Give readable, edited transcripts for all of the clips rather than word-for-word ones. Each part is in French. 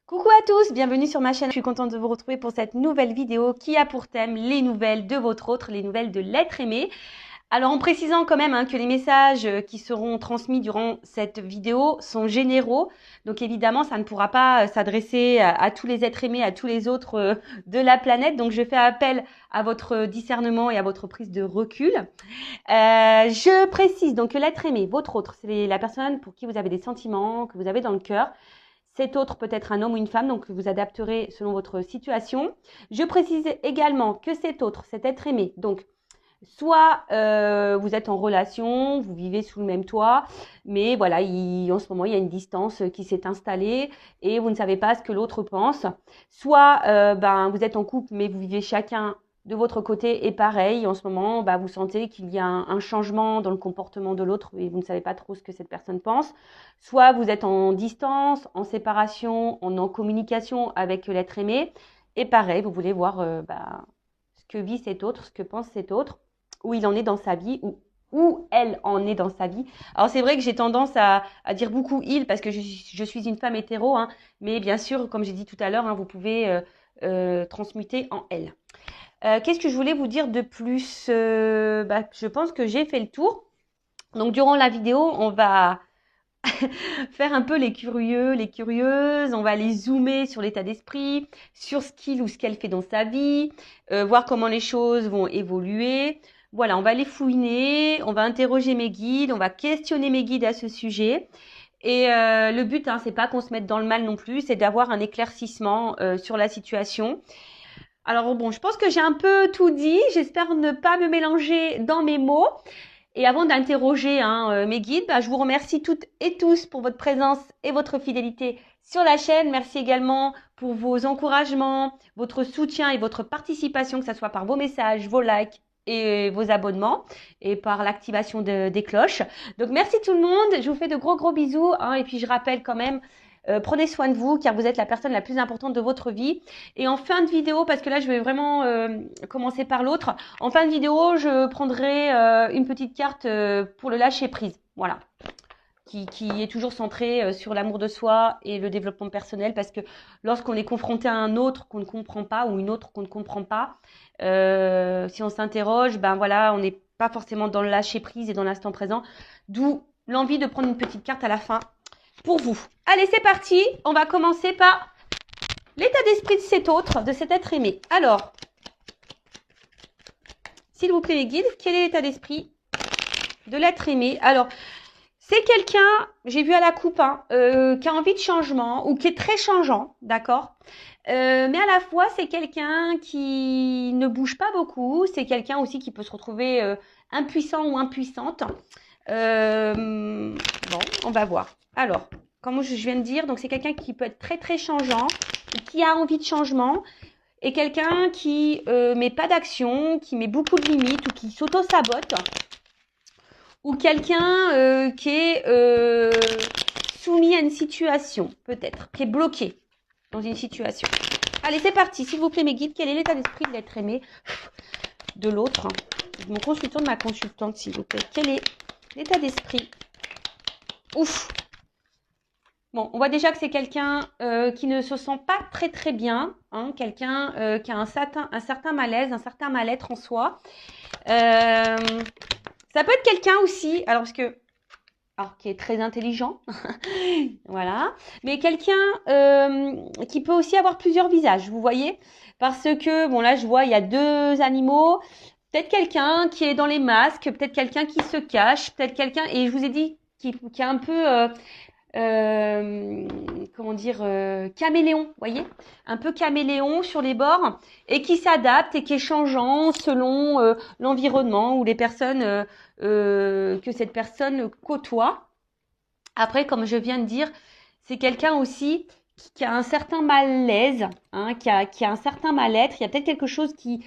Coucou à tous, bienvenue sur ma chaîne. Je suis contente de vous retrouver pour cette nouvelle vidéo qui a pour thème les nouvelles de votre autre, les nouvelles de l'être aimé. Alors en précisant quand même que les messages qui seront transmis durant cette vidéo sont généraux. Donc évidemment, ça ne pourra pas s'adresser à tous les êtres aimés, à tous les autres de la planète. Donc je fais appel à votre discernement et à votre prise de recul. Je précise donc que l'être aimé, votre autre, c'est la personne pour qui vous avez des sentiments, que vous avez dans le cœur. Cet autre peut être un homme ou une femme, donc vous adapterez selon votre situation. Je précise également que cet autre, cet être aimé, donc soit vous êtes en relation, vous vivez sous le même toit, mais voilà, en ce moment, il y a une distance qui s'est installée et vous ne savez pas ce que l'autre pense. Soit vous êtes en couple, mais vous vivez chacun de votre côté et pareil, en ce moment, vous sentez qu'il y a un changement dans le comportement de l'autre et vous ne savez pas trop ce que cette personne pense. Soit vous êtes en distance, en séparation, en communication avec l'être aimé et pareil, vous voulez voir ce que vit cet autre, ce que pense cet autre, où il en est dans sa vie, où elle en est dans sa vie. Alors c'est vrai que j'ai tendance à dire beaucoup il parce que je suis une femme hétéro, mais bien sûr, comme j'ai dit tout à l'heure, vous pouvez transmuter en elle. Qu'est-ce que je voulais vous dire de plus je pense que j'ai fait le tour. Donc durant la vidéo, on va faire un peu les curieux, les curieuses, on va aller zoomer sur l'état d'esprit, sur ce qu'il ou ce qu'elle fait dans sa vie, voir comment les choses vont évoluer. Voilà, on va aller fouiner, on va interroger mes guides, on va questionner mes guides à ce sujet. Et le but, c'est pas qu'on se mette dans le mal non plus, c'est d'avoir un éclaircissement sur la situation. Alors bon, je pense que j'ai un peu tout dit. J'espère ne pas me mélanger dans mes mots. Et avant d'interroger mes guides, je vous remercie toutes et tous pour votre présence et votre fidélité sur la chaîne. Merci également pour vos encouragements, votre soutien et votre participation, que ce soit par vos messages, vos likes et vos abonnements et par l'activation des cloches. Donc merci tout le monde. Je vous fais de gros bisous. Et puis je rappelle quand même, prenez soin de vous car vous êtes la personne la plus importante de votre vie. Et en fin de vidéo, parce que là je vais vraiment commencer par l'autre, en fin de vidéo je prendrai une petite carte pour le lâcher prise, voilà, qui est toujours centrée sur l'amour de soi et le développement personnel, parce que lorsqu'on est confronté à un autre qu'on ne comprend pas ou une autre qu'on ne comprend pas, si on s'interroge, on n'est pas forcément dans le lâcher prise et dans l'instant présent, d'où l'envie de prendre une petite carte à la fin pour vous. Allez, c'est parti, on va commencer par l'état d'esprit de cet autre, de cet être aimé. Alors, s'il vous plaît les guides, quel est l'état d'esprit de l'être aimé? Alors, c'est quelqu'un, j'ai vu à la coupe, qui a envie de changement ou qui est très changeant, d'accord, mais à la fois, c'est quelqu'un qui ne bouge pas beaucoup. C'est quelqu'un aussi qui peut se retrouver impuissant ou impuissante. Bon, on va voir. Alors, comme je viens de dire, donc c'est quelqu'un qui peut être très changeant, qui a envie de changement, et quelqu'un qui met pas d'action, qui met beaucoup de limites ou qui s'auto-sabote, ou quelqu'un qui est soumis à une situation, peut-être, qui est bloqué dans une situation. Allez, c'est parti, s'il vous plaît mes guides, quel est l'état d'esprit de l'être aimé de l'autre, de mon consultant, de ma consultante, s'il vous plaît. Quel est l'état d'esprit? Ouf. Bon, on voit déjà que c'est quelqu'un qui ne se sent pas très bien, quelqu'un qui a un certain malaise, un certain mal-être en soi. Ça peut être quelqu'un aussi, alors qui est très intelligent, voilà, mais quelqu'un qui peut aussi avoir plusieurs visages, vous voyez, parce que, bon là je vois, il y a deux animaux, peut-être quelqu'un qui est dans les masques, peut-être quelqu'un qui se cache, peut-être quelqu'un, et je vous ai dit, qui est un peu... comment dire, caméléon, vous voyez, un peu caméléon sur les bords, et qui s'adapte et qui est changeant selon l'environnement ou les personnes que cette personne côtoie. Après, comme je viens de dire, c'est quelqu'un aussi qui a un certain malaise, qui a un certain mal-être. Il y a peut-être quelque chose qui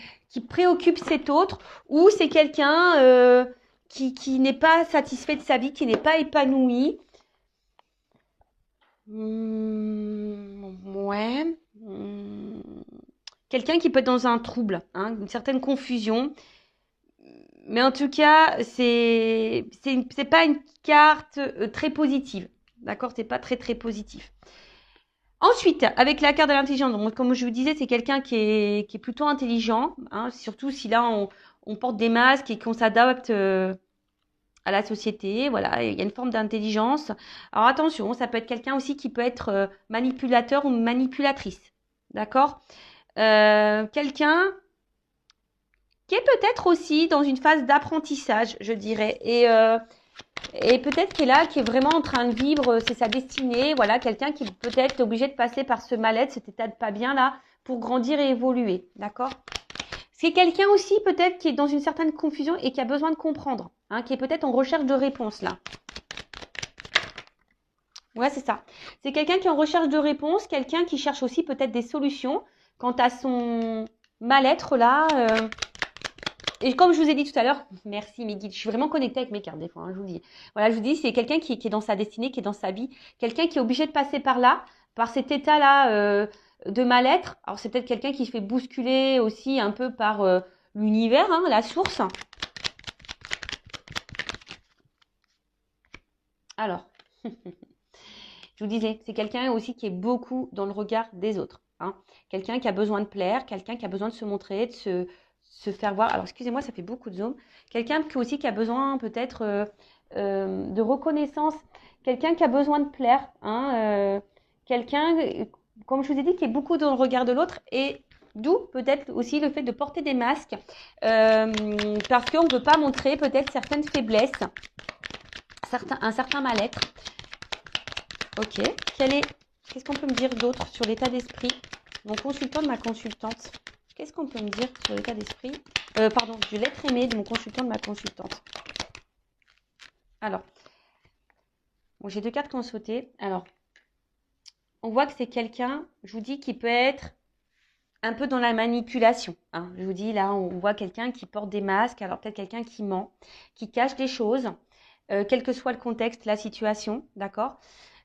préoccupe cet autre, ou c'est quelqu'un qui n'est pas satisfait de sa vie, qui n'est pas épanoui. Ouais. Quelqu'un qui peut être dans un trouble, une certaine confusion. Mais en tout cas, c'est pas une carte très positive. D'accord? C'est pas très positif. Ensuite, avec la carte de l'intelligence, donc comme je vous disais, c'est quelqu'un qui est plutôt intelligent, hein, surtout si là on porte des masques et qu'on s'adapte à la société. Voilà, il y a une forme d'intelligence. Alors attention, ça peut être quelqu'un aussi qui peut être manipulateur ou manipulatrice. D'accord? Quelqu'un qui est peut-être aussi dans une phase d'apprentissage, je dirais. Et peut-être qui est là, qui est vraiment en train de vivre, c'est sa destinée. Voilà, quelqu'un qui peut-être est obligé de passer par ce mal-être, cet état de pas bien là, pour grandir et évoluer. D'accord? C'est quelqu'un aussi peut-être qui est dans une certaine confusion et qui a besoin de comprendre, hein, qui est peut-être en recherche de réponse là. Ouais, c'est ça. C'est quelqu'un qui est en recherche de réponse, quelqu'un qui cherche aussi peut-être des solutions quant à son mal-être là. Et comme je vous ai dit tout à l'heure, merci mes guides, je suis vraiment connectée avec mes cartes des fois, hein, je vous dis. Voilà, je vous dis, c'est quelqu'un qui est dans sa destinée, qui est dans sa vie, quelqu'un qui est obligé de passer par là, par cet état-là de mal-être. Alors c'est peut-être quelqu'un qui se fait bousculer aussi un peu par l'univers, hein, la source. Alors, je vous disais, c'est quelqu'un aussi qui est beaucoup dans le regard des autres. Hein. Quelqu'un qui a besoin de plaire, quelqu'un qui a besoin de se montrer, de se faire voir. Alors, excusez-moi, ça fait beaucoup de zoom. Quelqu'un qui aussi qui a besoin peut-être de reconnaissance. Quelqu'un qui a besoin de plaire. Hein, quelqu'un, comme je vous ai dit, qui est beaucoup dans le regard de l'autre. Et d'où peut-être aussi le fait de porter des masques. Parce qu'on ne veut pas montrer peut-être certaines faiblesses, un certain mal-être. Ok. Qu'est-ce qu'on peut me dire d'autre sur l'état d'esprit? Mon consultant de ma consultante. Qu'est-ce qu'on peut me dire sur l'état d'esprit? Pardon, de l'être aimé de mon consultant de ma consultante. Alors, bon, j'ai 2 cartes qui ont sauté. Alors, on voit que c'est quelqu'un, je vous dis, qui peut être un peu dans la manipulation. Hein. Je vous dis, là, on voit quelqu'un qui porte des masques. Alors, peut-être quelqu'un qui ment, qui cache des choses, quel que soit le contexte, la situation, d'accord?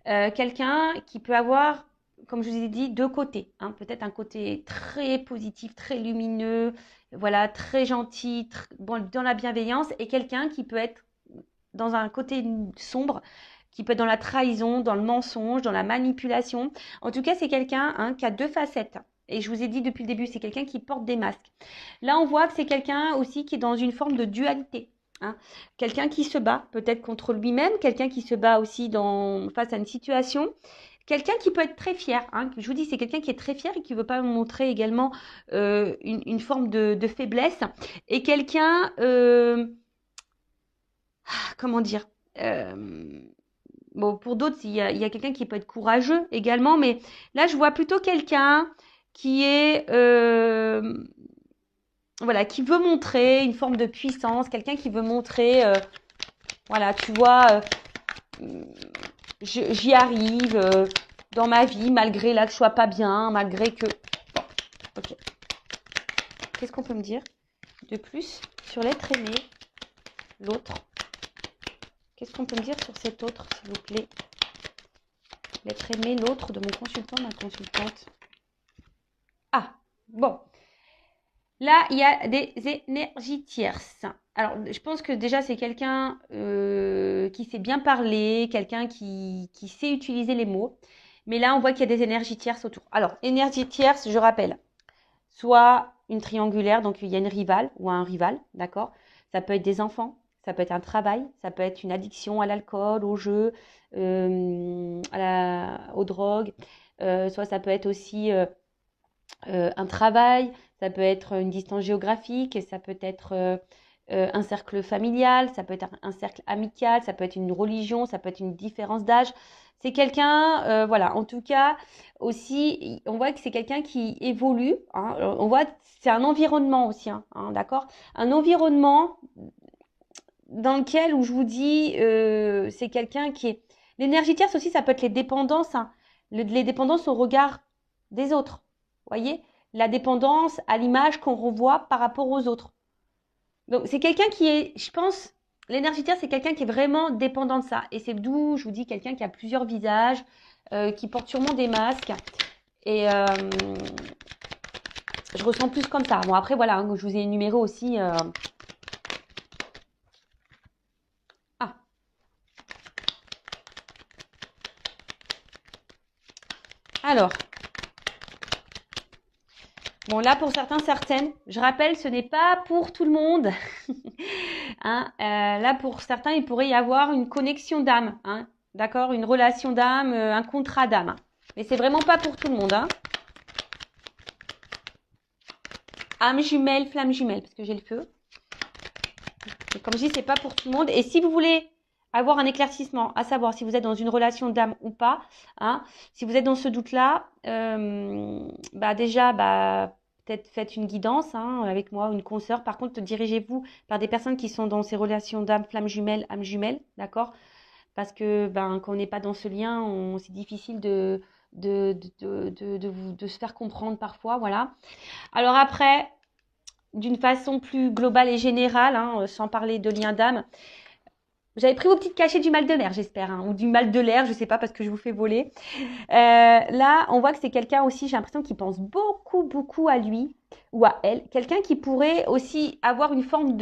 Quelqu'un qui peut avoir, comme je vous ai dit, 2 côtés. Hein. Peut-être un côté très positif, très lumineux, voilà, très gentil, bon, dans la bienveillance, et quelqu'un qui peut être dans un côté sombre, qui peut être dans la trahison, dans le mensonge, dans la manipulation. En tout cas, c'est quelqu'un hein, qui a 2 facettes. Et je vous ai dit depuis le début, c'est quelqu'un qui porte des masques. Là, on voit que c'est quelqu'un aussi qui est dans une forme de dualité. Hein. Quelqu'un qui se bat peut-être contre lui-même, quelqu'un qui se bat aussi face à une situation, quelqu'un qui peut être très fier. Hein. Je vous dis, c'est quelqu'un qui est très fier et qui ne veut pas montrer également une forme de faiblesse. Et quelqu'un, comment dire, bon, pour d'autres, il y a quelqu'un qui peut être courageux également, mais là, je vois plutôt quelqu'un qui est voilà, qui veut montrer une forme de puissance, quelqu'un qui veut montrer, voilà, tu vois, j'y arrive dans ma vie, malgré là que je sois pas bien, malgré que... Bon, ok. Qu'est-ce qu'on peut me dire de plus sur l'être aimé, l'autre? Qu'est-ce qu'on peut me dire sur cet autre, s'il vous plaît? L'être aimé, l'autre de mon consultant, ma consultante. Ah, bon. Là, il y a des énergies tierces. Alors, je pense que déjà, c'est quelqu'un qui sait bien parler, quelqu'un qui sait utiliser les mots. Mais là, on voit qu'il y a des énergies tierces autour. Alors, énergie tierce, je rappelle, soit une triangulaire, donc il y a une rivale ou un rival, d'accord? Ça peut être des enfants, ça peut être un travail, ça peut être une addiction à l'alcool, au jeu, aux drogues. Soit ça peut être aussi un travail, ça peut être une distance géographique, ça peut être un cercle familial, ça peut être un cercle amical, ça peut être une religion, ça peut être une différence d'âge. C'est quelqu'un, voilà, en tout cas, aussi, on voit que c'est quelqu'un qui évolue. Hein, on voit, c'est un environnement aussi, hein, d'accord? Un environnement dans lequel, où je vous dis, c'est quelqu'un qui est... L'énergie tierce aussi, ça peut être les dépendances, hein, les dépendances au regard des autres. Voyez, la dépendance à l'image qu'on revoit par rapport aux autres. Donc, c'est quelqu'un qui est, je pense, l'énergie tierce, c'est quelqu'un qui est vraiment dépendant de ça. Et c'est d'où je vous dis quelqu'un qui a plusieurs visages, qui porte sûrement des masques. Et je ressens plus comme ça. Bon, après, voilà, hein, je vous ai énuméré aussi. Alors, bon, là, pour certains, certaines, je rappelle, ce n'est pas pour tout le monde. Hein, là, pour certains, il pourrait y avoir une connexion d'âme. Hein, d'accord? Une relation d'âme, un contrat d'âme. Hein. Mais c'est vraiment pas pour tout le monde. Hein. Âme jumelle, flamme jumelle, parce que j'ai le feu. Et comme je dis, c'est pas pour tout le monde. Et si vous voulez avoir un éclaircissement, à savoir si vous êtes dans une relation d'âme ou pas, hein, si vous êtes dans ce doute-là, déjà, peut-être faites une guidance hein, avec moi ou une consoeur. Par contre, dirigez-vous par des personnes qui sont dans ces relations d'âme, flamme jumelle, âme jumelle, d'accord? Parce que quand on n'est pas dans ce lien, c'est difficile de se faire comprendre parfois, voilà. Alors après, d'une façon plus globale et générale, hein, sans parler de lien d'âme, j'avais pris vos petites cachets du mal de mer, j'espère, hein, ou du mal de l'air, je sais pas, parce que je vous fais voler. Là, on voit que c'est quelqu'un aussi, j'ai l'impression qu'il pense beaucoup, beaucoup à lui ou à elle. Quelqu'un qui pourrait aussi avoir une forme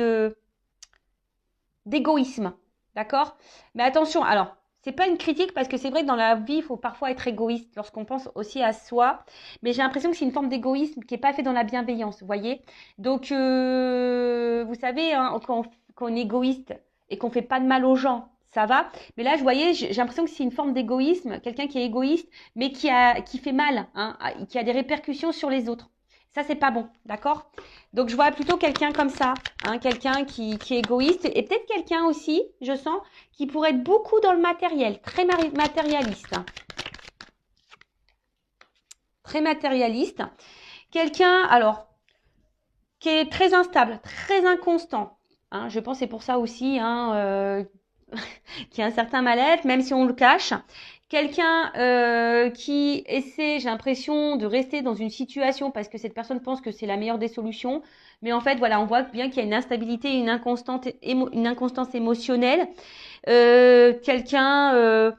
d'égoïsme, d'accord? Mais attention, alors, c'est pas une critique parce que c'est vrai que dans la vie, il faut parfois être égoïste lorsqu'on pense aussi à soi. Mais j'ai l'impression que c'est une forme d'égoïsme qui n'est pas fait dans la bienveillance, vous voyez? Donc, vous savez, hein, quand on est égoïste et qu'on fait pas de mal aux gens, ça va. Mais là, j'ai l'impression que c'est une forme d'égoïsme, quelqu'un qui est égoïste, mais qui fait mal, hein, qui a des répercussions sur les autres. Ça, c'est pas bon, d'accord? Donc, je vois plutôt quelqu'un comme ça, hein, quelqu'un qui est égoïste et peut-être quelqu'un aussi, je sens, qui pourrait être beaucoup dans le matériel, très matérialiste. Très matérialiste. Quelqu'un, alors, qui est très instable, très inconstant. Hein, je pense que c'est pour ça aussi hein, qu'il y a un certain mal-être, même si on le cache. Quelqu'un qui essaie, j'ai l'impression, de rester dans une situation parce que cette personne pense que c'est la meilleure des solutions. Mais en fait, voilà, on voit bien qu'il y a une instabilité, une inconstance émotionnelle. Quelqu'un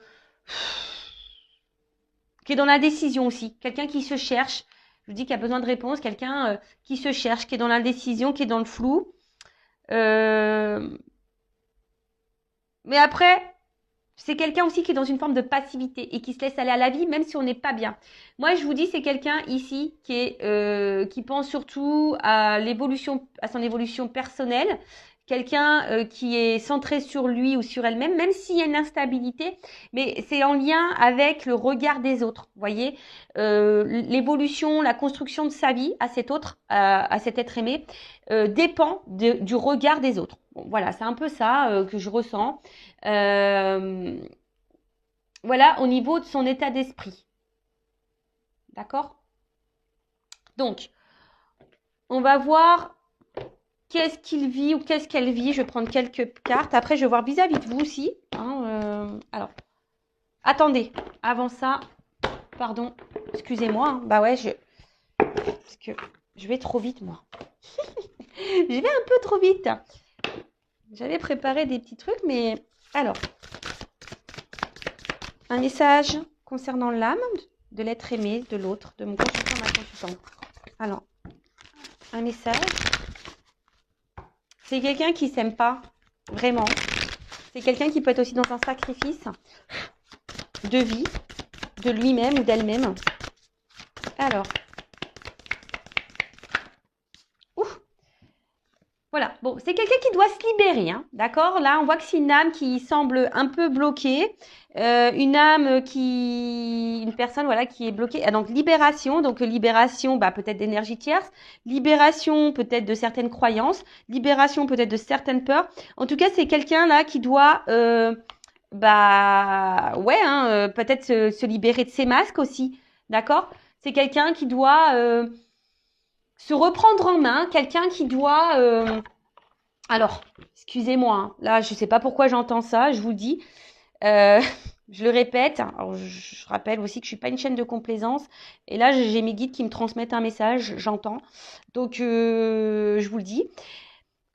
qui est dans la décision aussi. Quelqu'un qui se cherche. Je vous dis qu'il y a besoin de réponse. Quelqu'un qui se cherche, qui est dans la décision, qui est dans le flou. Mais après, c'est quelqu'un aussi qui est dans une forme de passivité et qui se laisse aller à la vie même si on n'est pas bien. Moi, je vous dis, c'est quelqu'un ici qui pense surtout à son évolution personnelle. Quelqu'un qui est centré sur lui ou sur elle-même, même s'il y a une instabilité, mais c'est en lien avec le regard des autres. Vous voyez, l'évolution, la construction de sa vie à cet autre, à cet être aimé, dépend du regard des autres. Bon, voilà, c'est un peu ça que je ressens. Voilà, au niveau de son état d'esprit. D'accord? Donc, on va voir qu'est-ce qu'il vit ou qu'est-ce qu'elle vit. Je vais prendre quelques cartes. Après, je vais voir vis-à-vis de vous aussi. Hein, alors, attendez. Avant ça, pardon, excusez-moi. Hein, bah ouais, parce que je vais trop vite, moi. Je vais un peu trop vite. J'avais préparé des petits trucs, mais... Alors, un message concernant l'âme de l'être aimé, de l'autre, de mon consultant, ma consultante. Alors, un message. C'est quelqu'un qui s'aime pas, vraiment. C'est quelqu'un qui peut être aussi dans un sacrifice de vie, de lui-même ou d'elle-même. Alors, voilà, bon, c'est quelqu'un qui doit se libérer, hein, d'accord? Là, on voit que c'est une âme qui semble un peu bloquée, une personne, voilà, qui est bloquée. Ah, donc, libération, peut-être d'énergie tierce, libération, peut-être de certaines croyances, libération, peut-être de certaines peurs. En tout cas, c'est quelqu'un là qui doit, peut-être se libérer de ses masques aussi, d'accord? C'est quelqu'un qui doit se reprendre en main, quelqu'un qui doit... Alors, excusez-moi, hein, là, je ne sais pas pourquoi j'entends ça, je vous le dis. Je le répète, alors je rappelle aussi que je ne suis pas une chaîne de complaisance. Et là, j'ai mes guides qui me transmettent un message, j'entends. Donc, je vous le dis.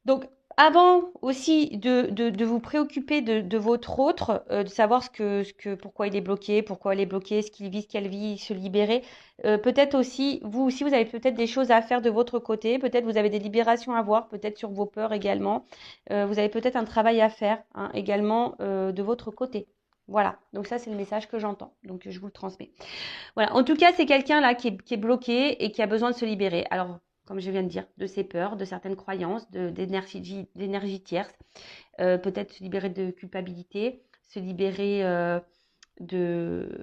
Donc, avant aussi de vous préoccuper de votre autre, de savoir pourquoi il est bloqué, pourquoi elle est bloquée, ce qu'il vit, ce qu'elle vit, se libérer. Peut-être aussi, vous aussi, vous avez peut-être des choses à faire de votre côté. Peut-être vous avez des libérations à voir, peut-être sur vos peurs également. Vous avez peut-être un travail à faire hein, également de votre côté. Voilà, donc ça c'est le message que j'entends, donc je vous le transmets. Voilà, en tout cas c'est quelqu'un là qui est bloqué et qui a besoin de se libérer. Alors, comme je viens de dire, de ses peurs, de certaines croyances, d'énergie tierce, peut-être se libérer de culpabilité, se libérer de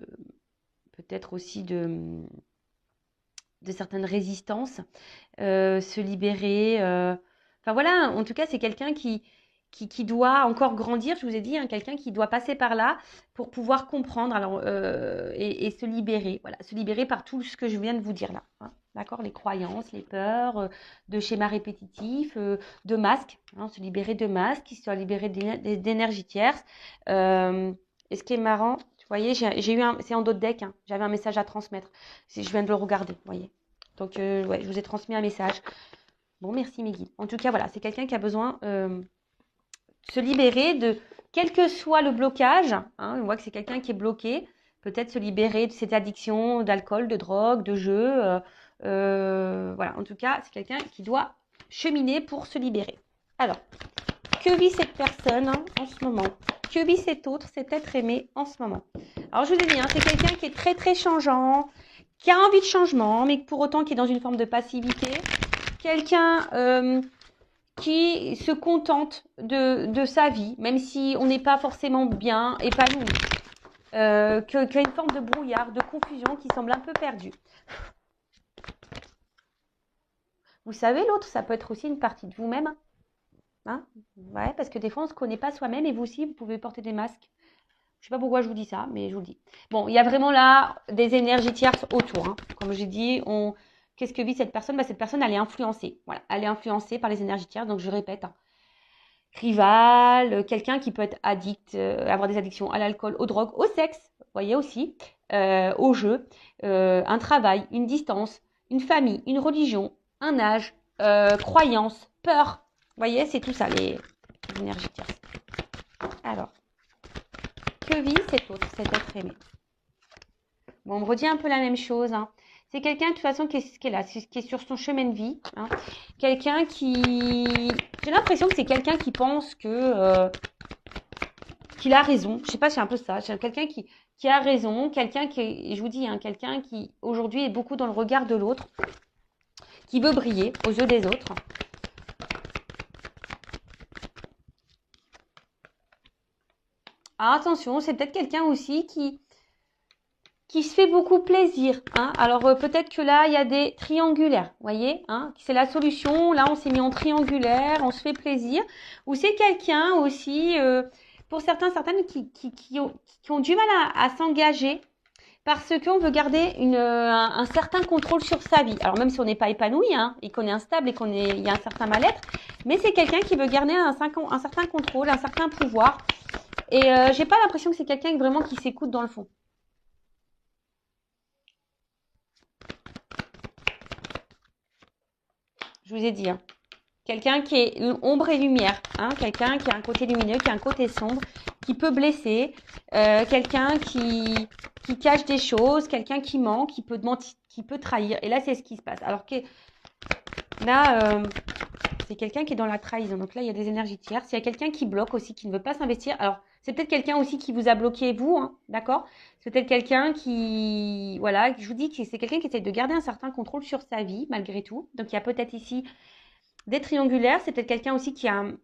peut-être aussi de certaines résistances, se libérer. Enfin voilà, en tout cas, c'est quelqu'un qui doit encore grandir, je vous ai dit, hein, quelqu'un qui doit passer par là pour pouvoir comprendre alors, et se libérer. Voilà, se libérer par tout ce que je viens de vous dire là. Hein, d'accord, les croyances, les peurs, de schémas répétitifs, de masques, hein, se libérer de masques, qui soit libéré d'énergie tierce. Et ce qui est marrant, vous voyez, j'ai eu c'est en d'autres decks, hein, j'avais un message à transmettre. Je viens de le regarder, vous voyez. Donc, ouais, je vous ai transmis un message. Bon, merci mes guides. En tout cas, voilà, c'est quelqu'un qui a besoin de se libérer de, quel que soit le blocage, hein, on voit que c'est quelqu'un qui est bloqué, peut-être se libérer de cette addiction d'alcool, de drogue, de jeu. Voilà, en tout cas, c'est quelqu'un qui doit cheminer pour se libérer. Alors, que vit cette personne hein, en ce moment? Que vit cet autre, cet être aimé en ce moment? Alors, je vous ai dit, hein, c'est quelqu'un qui est très, très changeant, qui a envie de changement, mais pour autant qui est dans une forme de passivité. Quelqu'un qui se contente de sa vie, même si on n'est pas forcément bien épanoui. Qui a une forme de brouillard, de confusion qui semble un peu perdue. Vous savez, l'autre, ça peut être aussi une partie de vous-même. Hein, ouais, parce que des fois, on ne se connaît pas soi-même et vous aussi, vous pouvez porter des masques. Je ne sais pas pourquoi je vous dis ça, mais je vous le dis. Bon, il y a vraiment là des énergies tierces autour. Hein. Comme j'ai dit, qu'est-ce que vit cette personne? Cette personne, elle est influencée. Voilà, elle est influencée par les énergies tierces. Donc, je répète, hein. Rival, quelqu'un qui peut être addict, avoir des addictions à l'alcool, aux drogues, au sexe, vous voyez aussi, au jeu, un travail, une distance, une famille, une religion, un âge, croyance, peur. Vous voyez, c'est tout ça, les énergies tierces. Alors, que vit cet autre, cet être aimé? Bon, on me redit un peu la même chose. Hein. C'est quelqu'un, de toute façon, qui est là, qui est sur son chemin de vie. Hein. Quelqu'un qui... J'ai l'impression que c'est quelqu'un qui pense que... qu'il a raison. Je sais pas, c'est un peu ça. C'est quelqu'un qui a raison. Quelqu'un qui... Je vous dis, hein, quelqu'un qui, aujourd'hui, est beaucoup dans le regard de l'autre. Qui veut briller aux yeux des autres. Alors, attention, c'est peut-être quelqu'un aussi qui se fait beaucoup plaisir. Hein. Alors, peut-être que là, il y a des triangulaires, vous voyez hein. C'est la solution. Là, on s'est mis en triangulaire, on se fait plaisir. Ou c'est quelqu'un aussi, pour certaines, qui ont du mal à s'engager parce qu'on veut garder un certain contrôle sur sa vie. Alors, même si on n'est pas épanoui hein, et qu'on est instable et il y a un certain mal-être, mais c'est quelqu'un qui veut garder un certain contrôle, un certain pouvoir. Et j'ai pas l'impression que c'est quelqu'un vraiment qui s'écoute dans le fond. Je vous ai dit, hein. Quelqu'un qui est ombre et lumière, hein. Quelqu'un qui a un côté lumineux, qui a un côté sombre, qui peut blesser, quelqu'un qui cache des choses, quelqu'un qui ment, qui peut mentir, qui peut trahir. Et là, c'est ce qui se passe. Alors que là, c'est quelqu'un qui est dans la trahison. Donc là, il y a des énergies tierces. Il y a quelqu'un qui bloque aussi, qui ne veut pas s'investir. Alors, c'est peut-être quelqu'un aussi qui vous a bloqué, vous, hein, d'accord? C'est peut-être quelqu'un qui, voilà, je vous dis que c'est quelqu'un qui essaie de garder un certain contrôle sur sa vie, malgré tout. Donc, il y a peut-être ici des triangulaires. C'est peut-être quelqu'un aussi qui a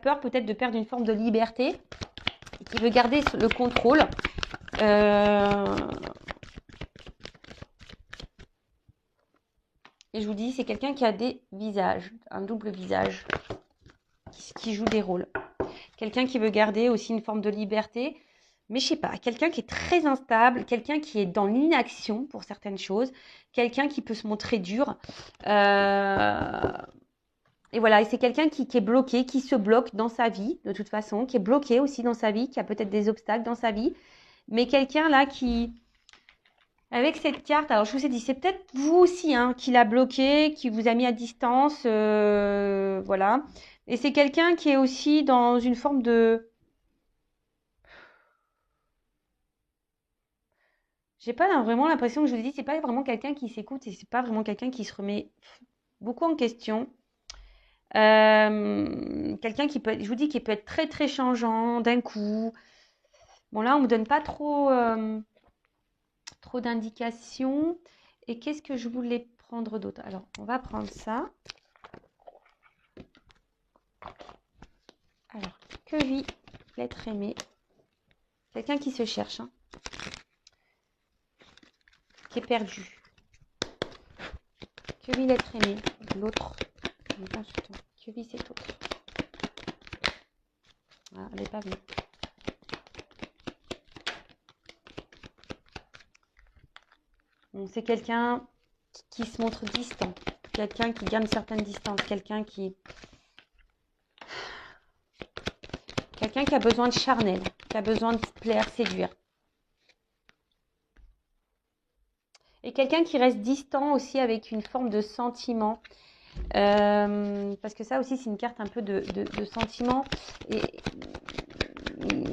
peur peut-être de perdre une forme de liberté, et qui veut garder le contrôle. Et je vous dis, c'est quelqu'un qui a des visages, un double visage, qui joue des rôles. Quelqu'un qui veut garder aussi une forme de liberté, mais je sais pas, quelqu'un qui est très instable, quelqu'un qui est dans l'inaction pour certaines choses, quelqu'un qui peut se montrer dur. Et voilà, et c'est quelqu'un qui est bloqué, qui se bloque dans sa vie, de toute façon, qui est bloqué aussi dans sa vie, qui a peut-être des obstacles dans sa vie, mais quelqu'un là qui... Avec cette carte, alors je vous ai dit, c'est peut-être vous aussi hein, qui l'a bloqué, qui vous a mis à distance, voilà. Et c'est quelqu'un qui est aussi dans une forme de... J'ai pas vraiment l'impression que je vous ai dit, c'est pas vraiment quelqu'un qui s'écoute et c'est pas vraiment quelqu'un qui se remet beaucoup en question. Quelqu'un qui peut être, je vous dis, qui peut être très très changeant d'un coup. Bon, là, on ne me donne pas trop, trop d'indications. Et qu'est-ce que je voulais prendre d'autre? Alors, on va prendre ça. Alors, que vit l'être aimé? Quelqu'un qui se cherche, hein, qui est perdu. Que vit l'être aimé? L'autre. Que vit cet autre? Ah, elle n'est pas venue. Bon, c'est quelqu'un qui se montre distant. Quelqu'un qui garde une certaine distance. Quelqu'un qui a besoin de charnel. Qui a besoin de plaire, séduire. Et quelqu'un qui reste distant aussi avec une forme de sentiment. Parce que ça aussi, c'est une carte un peu de sentiment.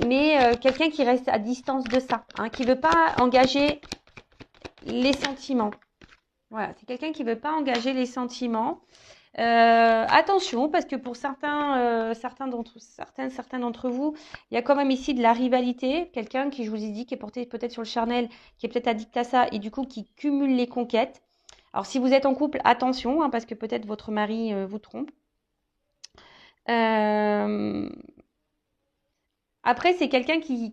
Mais quelqu'un qui reste à distance de ça. Hein, qui ne veut pas engager les sentiments. Voilà, c'est quelqu'un qui ne veut pas engager les sentiments. Attention, parce que pour certains d'entre vous, il y a quand même ici de la rivalité. Quelqu'un qui, je vous ai dit, qui est porté peut-être sur le charnel, qui est peut-être addict à ça et du coup qui cumule les conquêtes. Alors, si vous êtes en couple, attention, hein, parce que peut-être votre mari vous trompe. Après, c'est quelqu'un qui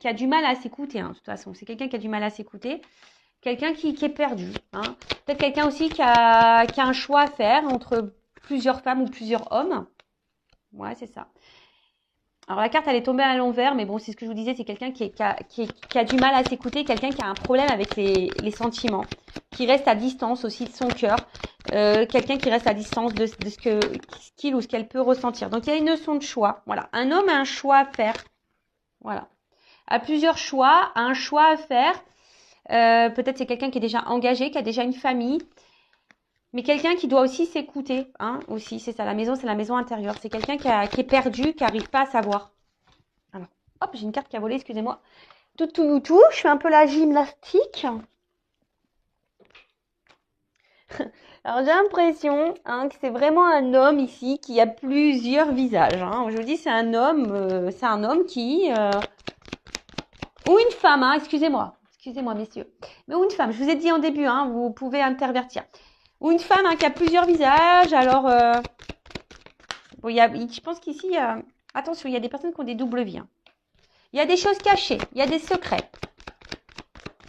a du mal à s'écouter, hein, de toute façon. C'est quelqu'un qui a du mal à s'écouter. Quelqu'un qui est perdu. Hein. Peut-être quelqu'un aussi qui a un choix à faire entre plusieurs femmes ou plusieurs hommes. Ouais, c'est ça. Alors, la carte, elle est tombée à l'envers, mais bon, c'est ce que je vous disais, c'est quelqu'un qui a du mal à s'écouter, quelqu'un qui a un problème avec les sentiments, qui reste à distance aussi de son cœur, quelqu'un qui reste à distance de ce qu'il ou ce qu'elle peut ressentir. Donc, il y a une notion de choix. Voilà. Un homme a un choix à faire. Voilà. A plusieurs choix, a un choix à faire. Peut-être c'est quelqu'un qui est déjà engagé, qui a déjà une famille, mais quelqu'un qui doit aussi s'écouter, hein, aussi, c'est ça, la maison, c'est la maison intérieure. C'est quelqu'un qui est perdu, qui n'arrive pas à savoir. Alors, hop, j'ai une carte qui a volé, excusez-moi. Tout, je fais un peu la gymnastique. Alors, j'ai l'impression hein, que c'est vraiment un homme ici qui a plusieurs visages. Hein. Je vous dis, c'est un homme qui... ou une femme, hein, excusez-moi, messieurs. Mais ou une femme, je vous ai dit en début, hein, vous pouvez intervertir. Ou une femme hein, qui a plusieurs visages. Alors, bon, je pense qu'ici, attention, il y a des personnes qui ont des doubles vies. Hein. Il y a des choses cachées, il y a des secrets.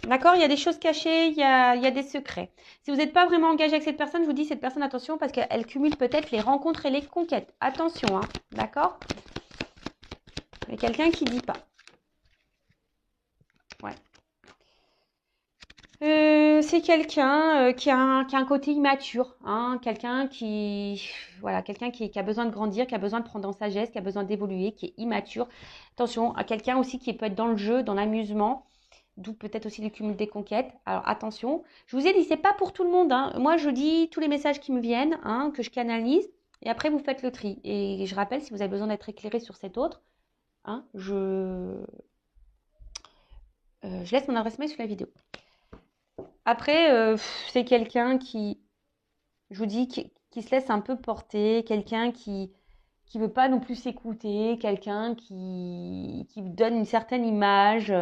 D'accord? Il y a des choses cachées, il y a des secrets. Si vous n'êtes pas vraiment engagé avec cette personne, je vous dis, cette personne, attention, parce qu'elle cumule peut-être les rencontres et les conquêtes. Attention, hein, d'accord? Mais quelqu'un qui ne dit pas. Ouais. C'est quelqu'un qui a un côté immature, hein, quelqu'un qui a besoin de grandir, qui a besoin de prendre en sagesse, qui a besoin d'évoluer, qui est immature. Attention, à quelqu'un aussi qui peut être dans le jeu, dans l'amusement, d'où peut-être aussi le cumul des conquêtes. Alors attention, je vous ai dit, c'est pas pour tout le monde. Hein. Moi, je dis tous les messages qui me viennent, hein, que je canalise, et après vous faites le tri. Et je rappelle, si vous avez besoin d'être éclairé sur cet autre, hein, je laisse mon adresse mail sous la vidéo. Après, c'est quelqu'un qui, je vous dis, qui se laisse un peu porter, quelqu'un qui veut pas non plus s'écouter, quelqu'un qui donne une certaine image.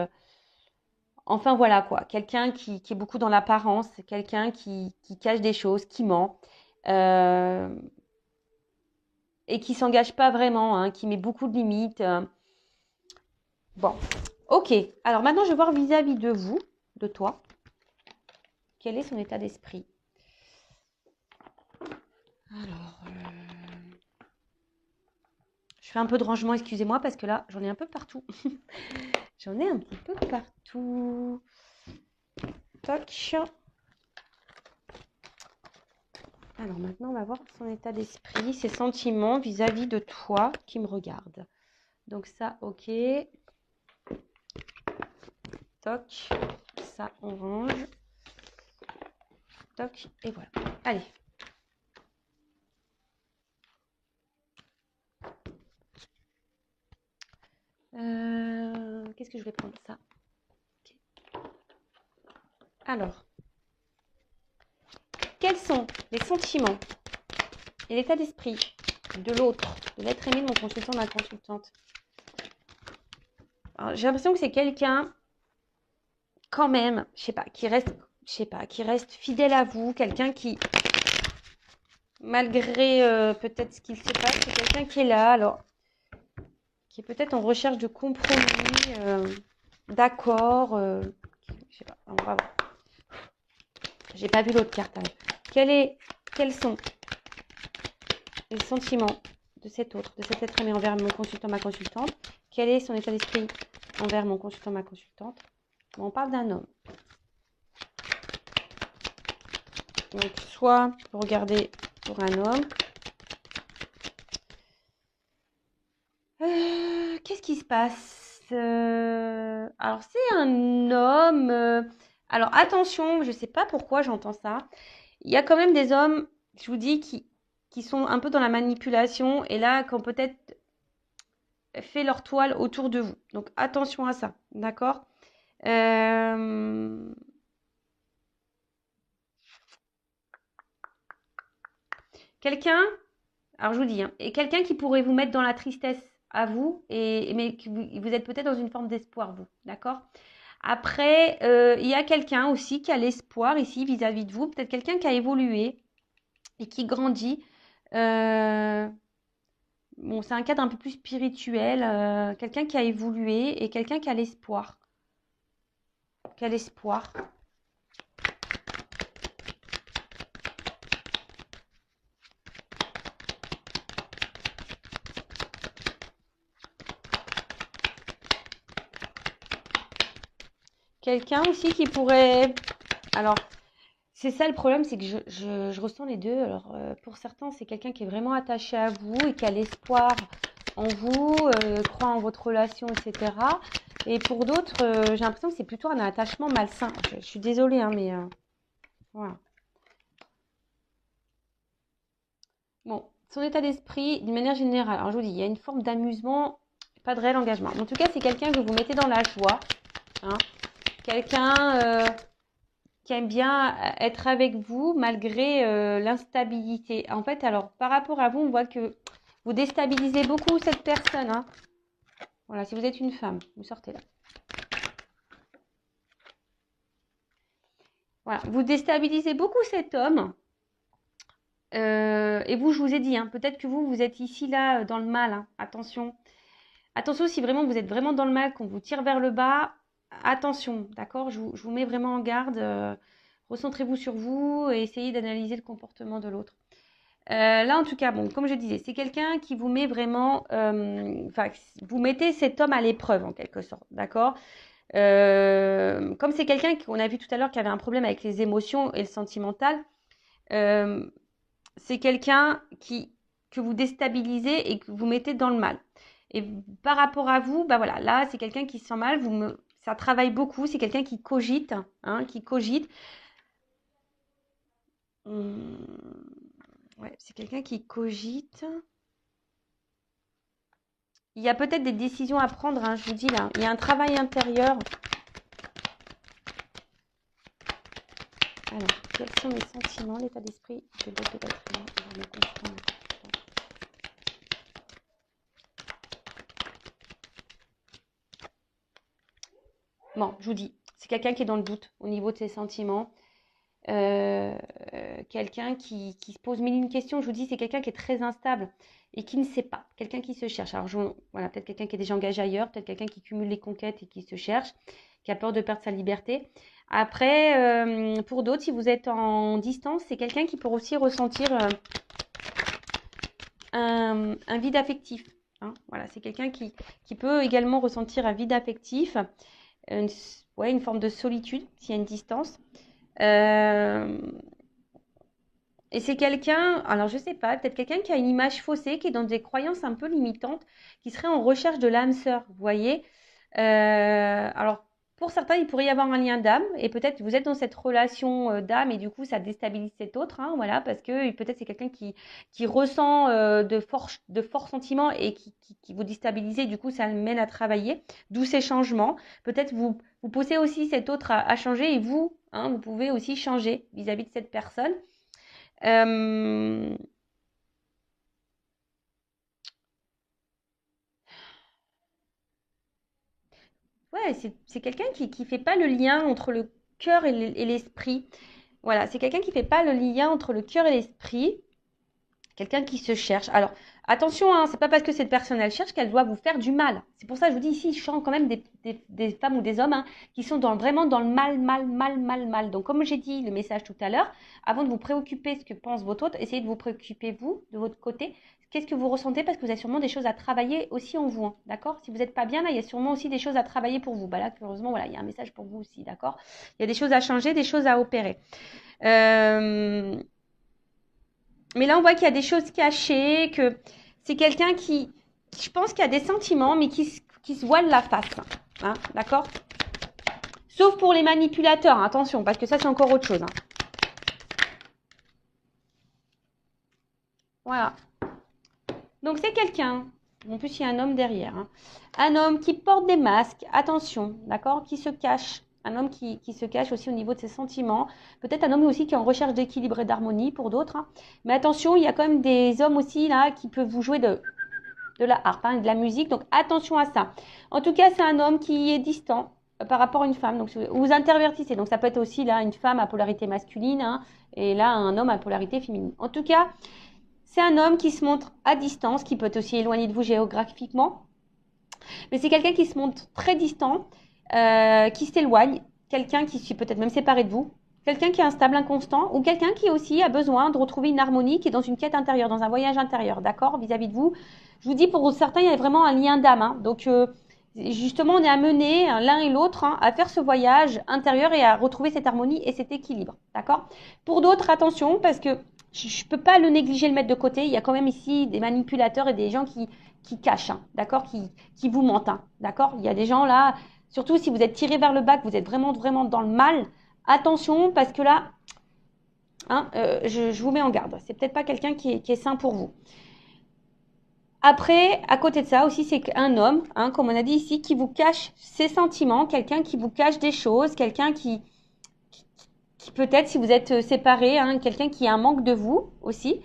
Enfin voilà quoi, quelqu'un qui est beaucoup dans l'apparence, quelqu'un qui cache des choses, qui ment et qui s'engage pas vraiment, hein, qui met beaucoup de limites. Bon, ok. Alors maintenant, je vais voir vis-à-vis de vous, de toi, quel est son état d'esprit. Alors, je fais un peu de rangement, excusez-moi, parce que là, j'en ai un peu partout. J'en ai un petit peu partout. Toc. Alors maintenant, on va voir son état d'esprit, ses sentiments vis-à-vis de toi qui me regarde. Donc ça, ok. Toc. Ça, on range. Toc. Et voilà. Allez. Qu'est-ce que je vais prendre ça? Okay. Alors, quels sont les sentiments et l'état d'esprit de l'autre, de l'être aimé de mon consultant, de ma consultante J'ai l'impression que c'est quelqu'un, quand même, je sais pas, qui reste fidèle à vous, quelqu'un qui, malgré peut-être ce qu'il se passe, c'est quelqu'un qui est là, alors, qui est peut-être en recherche de compromis, d'accord, je sais pas, on va voir. J'ai pas vu l'autre carte. Alors. Quels sont les sentiments de cet autre, de cet être aimé envers mon consultant, ma consultante? Quel est son état d'esprit envers mon consultant, ma consultante? Bon, on parle d'un homme. Donc, soit vous regardez pour un homme. Qu'est-ce qui se passe? Alors, c'est un homme. Alors, attention, je ne sais pas pourquoi j'entends ça. Il y a quand même des hommes, je vous dis, qui sont un peu dans la manipulation et là, qui ont peut-être fait leur toile autour de vous. Donc, attention à ça, d'accord? Quelqu'un, alors je vous dis, hein, et quelqu'un qui pourrait vous mettre dans la tristesse à vous, mais que vous êtes peut-être dans une forme d'espoir, vous, d'accord? Après, il y a quelqu'un aussi qui a l'espoir ici vis-à-vis de vous, peut-être quelqu'un qui a évolué et qui grandit. Bon, c'est un cadre un peu plus spirituel, quelqu'un qui a évolué et quelqu'un qui a l'espoir. Quel espoir? Quelqu'un aussi qui pourrait... Alors, c'est ça le problème, c'est que je ressens les deux. Alors, pour certains, c'est quelqu'un qui est vraiment attaché à vous et qui a l'espoir en vous, croit en votre relation, etc. Et pour d'autres, j'ai l'impression que c'est plutôt un attachement malsain. Je suis désolée, hein, mais voilà. Bon, son état d'esprit, d'une manière générale, alors je vous dis, il y a une forme d'amusement, pas de réel engagement. En tout cas, c'est quelqu'un que vous mettez dans la joie. Hein. Quelqu'un qui aime bien être avec vous malgré l'instabilité. En fait, alors, par rapport à vous, on voit que vous déstabilisez beaucoup cette personne. Hein. Voilà, si vous êtes une femme, vous sortez là. Voilà, vous déstabilisez beaucoup cet homme. Et vous, je vous ai dit, hein, peut-être que vous êtes ici, là, dans le mal. Hein. Attention. Attention, si vraiment vous êtes vraiment dans le mal, qu'on vous tire vers le bas, attention, d'accord? Je vous mets vraiment en garde. Recentrez-vous sur vous et essayez d'analyser le comportement de l'autre. Là, en tout cas, bon, comme je disais, c'est quelqu'un qui vous met vraiment, enfin, vous mettez cet homme à l'épreuve en quelque sorte, d'accord? Comme c'est quelqu'un qu'on a vu tout à l'heure qui avait un problème avec les émotions et le sentimental, c'est quelqu'un que vous déstabilisez et que vous mettez dans le mal. Et par rapport à vous, bah voilà, là, c'est quelqu'un qui se sent mal, ça travaille beaucoup, c'est quelqu'un qui cogite, hein, qui cogite. Ouais, c'est quelqu'un qui cogite. Il y a peut-être des décisions à prendre, hein, je vous dis là. Il y a un travail intérieur. Alors, quels sont les sentiments, l'état d'esprit de l'autre être humain? Bon, je vous dis, c'est quelqu'un qui est dans le doute au niveau de ses sentiments. Quelqu'un qui se pose mille et une questions. Je vous dis, c'est quelqu'un qui est très instable et qui ne sait pas. Quelqu'un qui se cherche. Alors, voilà, peut-être quelqu'un qui est déjà engagé ailleurs, peut-être quelqu'un qui cumule les conquêtes et qui se cherche, qui a peur de perdre sa liberté. Après, pour d'autres, si vous êtes en distance, c'est quelqu'un qui peut aussi ressentir un vide affectif. Hein. Voilà, c'est quelqu'un qui peut également ressentir un vide affectif, une forme de solitude s'il y a une distance. Et c'est quelqu'un, alors je sais pas, peut-être quelqu'un qui a une image faussée, qui est dans des croyances un peu limitantes, qui serait en recherche de l'âme sœur, vous voyez. Alors, pour certains, il pourrait y avoir un lien d'âme, et peut-être vous êtes dans cette relation d'âme, et du coup, ça déstabilise cet autre, hein, voilà, parce que peut-être c'est quelqu'un qui ressent de forts sentiments et qui vous déstabilise, et du coup, ça le mène à travailler, d'où ces changements. Peut-être vous poussez aussi cet autre à changer, et vous, hein, vous pouvez aussi changer vis-à-vis de cette personne. Euh, Ouais, c'est quelqu'un qui fait pas le lien entre le cœur et l'esprit. Voilà, c'est quelqu'un qui fait pas le lien entre le cœur et l'esprit. Quelqu'un qui se cherche. Alors, attention, hein, c'est pas parce que cette personne elle cherche qu'elle doit vous faire du mal. C'est pour ça que je vous dis ici, je sens quand même des femmes ou des hommes hein, qui sont vraiment dans le mal, mal, mal, mal, mal. Donc, comme j'ai dit le message tout à l'heure, avant de vous préoccuper ce que pense votre autre, essayez de vous préoccuper vous, de votre côté. Qu'est-ce que vous ressentez? Parce que vous avez sûrement des choses à travailler aussi en vous. Hein, d'accord? Si vous n'êtes pas bien, là, il y a sûrement aussi des choses à travailler pour vous. Bah là, heureusement, voilà, il y a un message pour vous aussi. D'accord? Il y a des choses à changer, des choses à opérer. Mais là, on voit qu'il y a des choses cachées, que c'est quelqu'un qui, je pense qu'il y a des sentiments, mais qui se voile la face. Hein, d'accord? Sauf pour les manipulateurs, hein, attention, parce que ça, c'est encore autre chose. Hein. Voilà. Donc, c'est quelqu'un. En plus, il y a un homme derrière. Hein. Un homme qui porte des masques, attention, d'accord? Qui se cache. Un homme qui se cache aussi au niveau de ses sentiments. Peut-être un homme aussi qui est en recherche d'équilibre et d'harmonie pour d'autres. Hein. Mais attention, il y a quand même des hommes aussi là qui peuvent vous jouer de la harpe, hein, de la musique. Donc attention à ça. En tout cas, c'est un homme qui est distant par rapport à une femme. Donc vous intervertissez. Donc ça peut être aussi là une femme à polarité masculine hein, et là un homme à polarité féminine. En tout cas, c'est un homme qui se montre à distance, qui peut être aussi éloigné de vous géographiquement. Mais c'est quelqu'un qui se montre très distant, qui s'éloigne, quelqu'un qui s'est peut-être même séparé de vous, quelqu'un qui est instable, inconstant, ou quelqu'un qui aussi a besoin de retrouver une harmonie, qui est dans une quête intérieure, dans un voyage intérieur, d'accord, vis-à-vis de vous. Je vous dis, pour certains, il y a vraiment un lien d'âme. Hein. Donc, justement, on est amené l'un et l'autre hein, à faire ce voyage intérieur et à retrouver cette harmonie et cet équilibre, d'accord. Pour d'autres, attention, parce que je ne peux pas le négliger, le mettre de côté. Il y a quand même ici des manipulateurs et des gens qui cachent, hein, d'accord, qui vous mentent, hein, d'accord. Il y a des gens là, surtout si vous êtes tiré vers le bas, que vous êtes vraiment, vraiment dans le mal, attention, parce que là, hein, je vous mets en garde. C'est peut-être pas quelqu'un qui est sain pour vous. Après, à côté de ça aussi, c'est un homme, hein, comme on a dit ici, qui vous cache ses sentiments, quelqu'un qui vous cache des choses, quelqu'un qui peut-être, si vous êtes séparés, hein, quelqu'un qui a un manque de vous aussi.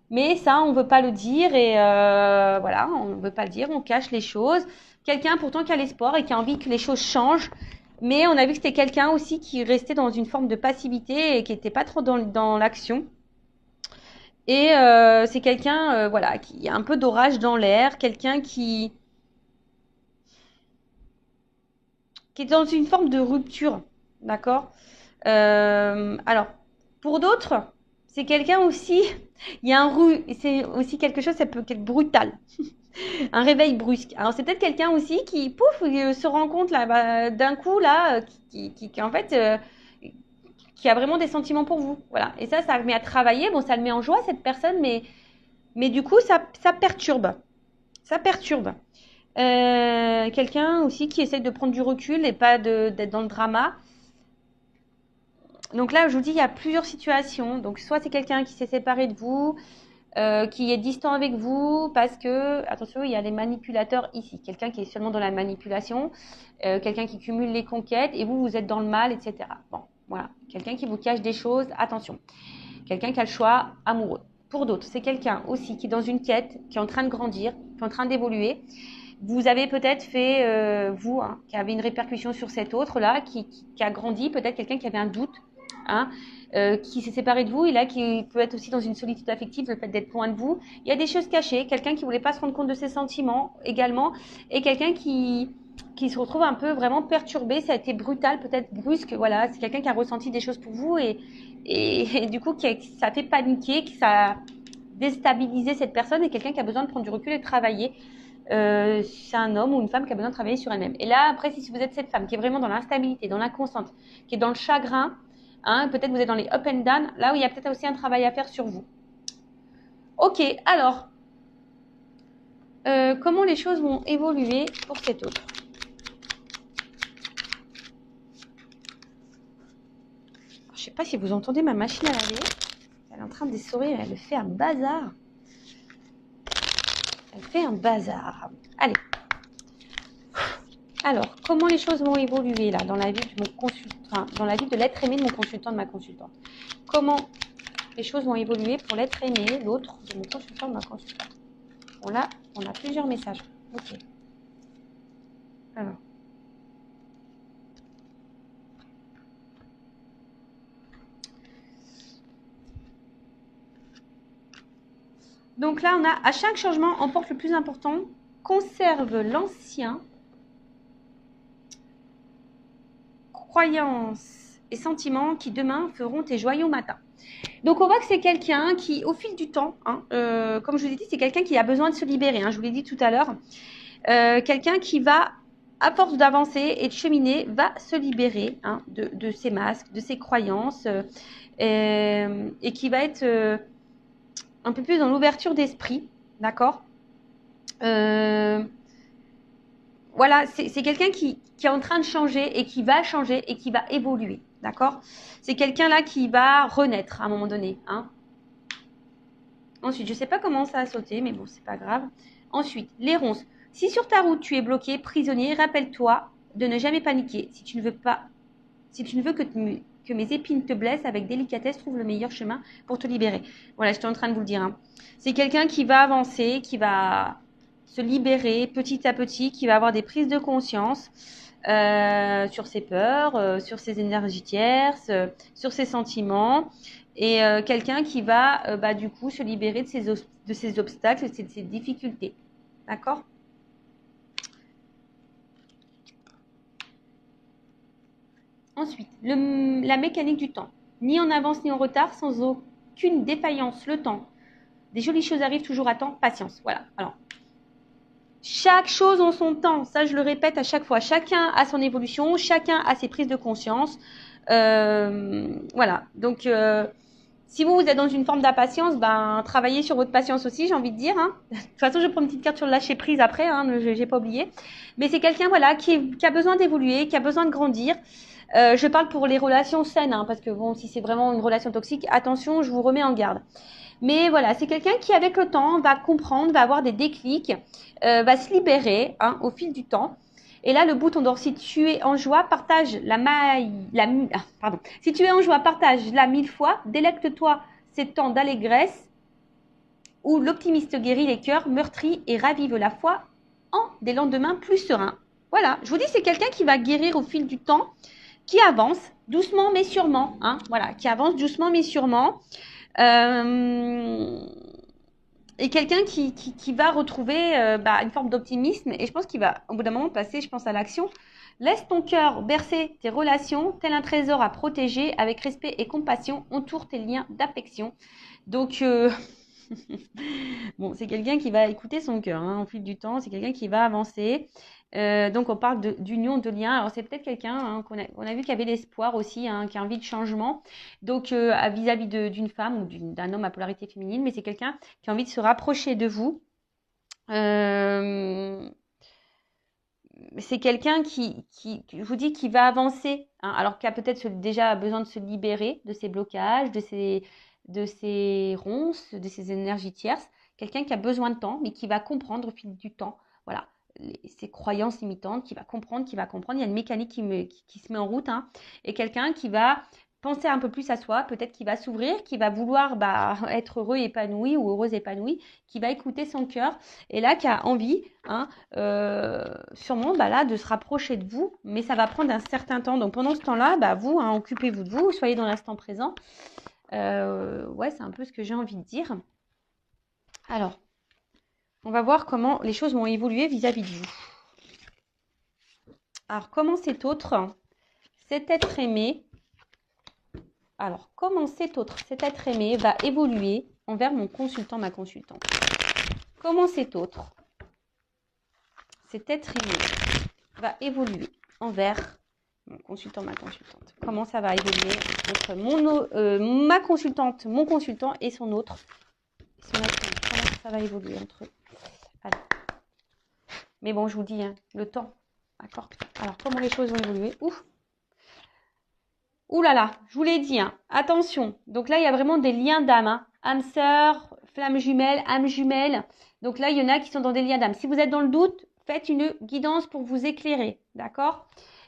Mais ça, on ne veut pas le dire et voilà, on ne veut pas le dire, on cache les choses. Quelqu'un pourtant qui a l'espoir et qui a envie que les choses changent. Mais on a vu que c'était quelqu'un aussi qui restait dans une forme de passivité et qui n'était pas trop dans l'action. Et c'est quelqu'un voilà, qui a un peu d'orage dans l'air, quelqu'un qui est dans une forme de rupture, d'accord. Alors, pour d'autres, c'est quelqu'un aussi, il y a c'est aussi quelque chose, ça peut être brutal, un réveil brusque. Alors, c'est peut-être quelqu'un aussi qui, pouf, se rend compte là, d'un coup, là, qui en fait, qui a vraiment des sentiments pour vous. Voilà. Et ça le met à travailler. Bon, ça le met en joie, cette personne, mais du coup, ça perturbe. Ça perturbe. Quelqu'un aussi qui essaie de prendre du recul et pas d'être dans le drama. Donc là, je vous dis, il y a plusieurs situations. Donc, soit c'est quelqu'un qui s'est séparé de vous, qui est distant avec vous, parce que, attention, il y a les manipulateurs ici. Quelqu'un qui est seulement dans la manipulation, quelqu'un qui cumule les conquêtes, et vous êtes dans le mal, etc. Bon, voilà. Quelqu'un qui vous cache des choses, attention. Quelqu'un qui a le choix amoureux. Pour d'autres, c'est quelqu'un aussi qui est dans une quête, qui est en train de grandir, qui est en train d'évoluer. Vous avez peut-être fait, vous, hein, qui avez une répercussion sur cet autre-là, qui a grandi, peut-être quelqu'un qui avait un doute, hein, qui s'est séparé de vous, et là, qui peut être aussi dans une solitude affective, le fait d'être loin de vous. Il y a des choses cachées, quelqu'un qui voulait pas se rendre compte de ses sentiments également, et quelqu'un qui se retrouve un peu vraiment perturbé, ça a été brutal, peut-être brusque, voilà, c'est quelqu'un qui a ressenti des choses pour vous, et du coup, ça a fait paniquer, que ça a déstabilisé cette personne, et quelqu'un qui a besoin de prendre du recul et de travailler. C'est un homme ou une femme qui a besoin de travailler sur elle-même. Et là, après, si vous êtes cette femme qui est vraiment dans l'instabilité, dans l'inconstante, qui est dans le chagrin, hein, peut-être vous êtes dans les up and down, là où il y a peut-être aussi un travail à faire sur vous. Ok, alors, comment les choses vont évoluer pour cet autre? Je ne sais pas si vous entendez ma machine à laver. Elle est en train d'essorer, elle fait un bazar. Elle fait un bazar. Allez. Alors, comment les choses vont évoluer là dans la vie de mon consultant, enfin, dans la vie de l'être aimé de mon consultant, de ma consultante? Comment les choses vont évoluer pour l'être aimé, l'autre de mon consultant, de ma consultante? Bon là, on a plusieurs messages. Ok. Alors. Donc là, on a à chaque changement, emporte le plus important, conserve l'ancien, croyances et sentiments qui demain feront tes joyaux matins. Donc on voit que c'est quelqu'un qui, au fil du temps, hein, comme je vous ai dit, c'est quelqu'un qui a besoin de se libérer, hein, je vous l'ai dit tout à l'heure, quelqu'un qui va, à force d'avancer et de cheminer, va se libérer hein, de ses masques, de ses croyances, et qui va être un peu plus dans l'ouverture d'esprit, d'accord. Voilà, c'est quelqu'un qui est en train de changer et qui va changer et qui va évoluer, d'accord. C'est quelqu'un là qui va renaître à un moment donné. Hein. Ensuite, je ne sais pas comment ça a sauté, mais bon, c'est pas grave. Ensuite, les ronces. Si sur ta route tu es bloqué, prisonnier, rappelle-toi de ne jamais paniquer. Si tu ne veux que mes épines te blessent, avec délicatesse, trouve le meilleur chemin pour te libérer. Voilà, j'étais en train de vous le dire. Hein. C'est quelqu'un qui va avancer, qui va se libérer petit à petit, qui va avoir des prises de conscience sur ses peurs, sur ses énergies tierces, sur ses sentiments. Et quelqu'un qui va du coup se libérer de ses obstacles, de ses difficultés. D'accord ? Ensuite, la mécanique du temps. Ni en avance ni en retard, sans aucune défaillance. Le temps. Des jolies choses arrivent toujours à temps. Patience. Voilà. Alors, chaque chose en son temps. Ça, je le répète à chaque fois. Chacun a son évolution. Chacun a ses prises de conscience. Voilà. Donc, si vous êtes dans une forme d'impatience, travaillez sur votre patience aussi, j'ai envie de dire. Hein. De toute façon, je prends une petite carte sur le lâcher prise après. Hein, je n'ai pas oublié. Mais c'est quelqu'un voilà, qui a besoin d'évoluer, qui a besoin de grandir. Je parle pour les relations saines, hein, parce que bon, si c'est vraiment une relation toxique, attention, je vous remets en garde. Mais voilà, c'est quelqu'un qui, avec le temps, va comprendre, va avoir des déclics, va se libérer hein, au fil du temps. Et là, le bouton d'or, si tu es en joie, partage si tu es en joie, partage-la 1000 fois, délecte-toi ces temps d'allégresse où l'optimiste guérit les cœurs meurtris et ravive la foi en des lendemains plus sereins. Voilà, je vous dis, c'est quelqu'un qui va guérir au fil du temps, qui avance doucement mais sûrement, hein, voilà, qui avance doucement mais sûrement, et quelqu'un qui va retrouver une forme d'optimisme, et je pense qu'il va au bout d'un moment passer, je pense, à l'action. Laisse ton cœur bercer tes relations, tel un trésor à protéger, avec respect et compassion, entoure tes liens d'affection. Donc, bon, c'est quelqu'un qui va écouter son cœur hein, au fil du temps, c'est quelqu'un qui va avancer. Donc on parle d'union, de lien. Alors c'est peut-être quelqu'un hein, qu'on a vu qui avait l'espoir aussi, hein, qui a envie de changement. Donc vis-à-vis d'une femme ou d'un homme à polarité féminine, mais c'est quelqu'un qui a envie de se rapprocher de vous. C'est quelqu'un qui, je vous dis, qui va avancer, hein, alors qui a peut-être déjà besoin de se libérer de ses blocages, de ses ronces, de ses énergies tierces. Quelqu'un qui a besoin de temps, mais qui va comprendre au fil du temps. Voilà. Ses croyances limitantes, qui va comprendre. Il y a une mécanique qui se met en route. Hein, et quelqu'un qui va penser un peu plus à soi, peut-être qui va s'ouvrir, qui va vouloir être heureux épanoui ou heureuse épanouie, qui va écouter son cœur et là qui a envie hein, sûrement là, de se rapprocher de vous, mais ça va prendre un certain temps. Donc pendant ce temps-là, vous, hein, occupez-vous de vous, soyez dans l'instant présent. Ouais, c'est un peu ce que j'ai envie de dire. Alors, on va voir comment les choses vont évoluer vis-à-vis de vous. Alors, comment cet être aimé, cet être aimé va évoluer envers mon consultant, ma consultante. Comment cet être aimé va évoluer envers mon consultant, ma consultante. Comment ça va évoluer entre ma consultante, mon consultant et son autre. Comment ça va évoluer entre eux. Alors. Mais bon, je vous dis, hein, le temps. D'accord. Alors, comment les choses vont évoluer. Ouf. Ouh là là, je vous l'ai dit, hein, attention. Donc là, il y a vraiment des liens d'âme. Hein. Âme sœur, flamme jumelle, âme jumelle. Donc là, il y en a qui sont dans des liens d'âme. Si vous êtes dans le doute, faites une guidance pour vous éclairer. D'accord.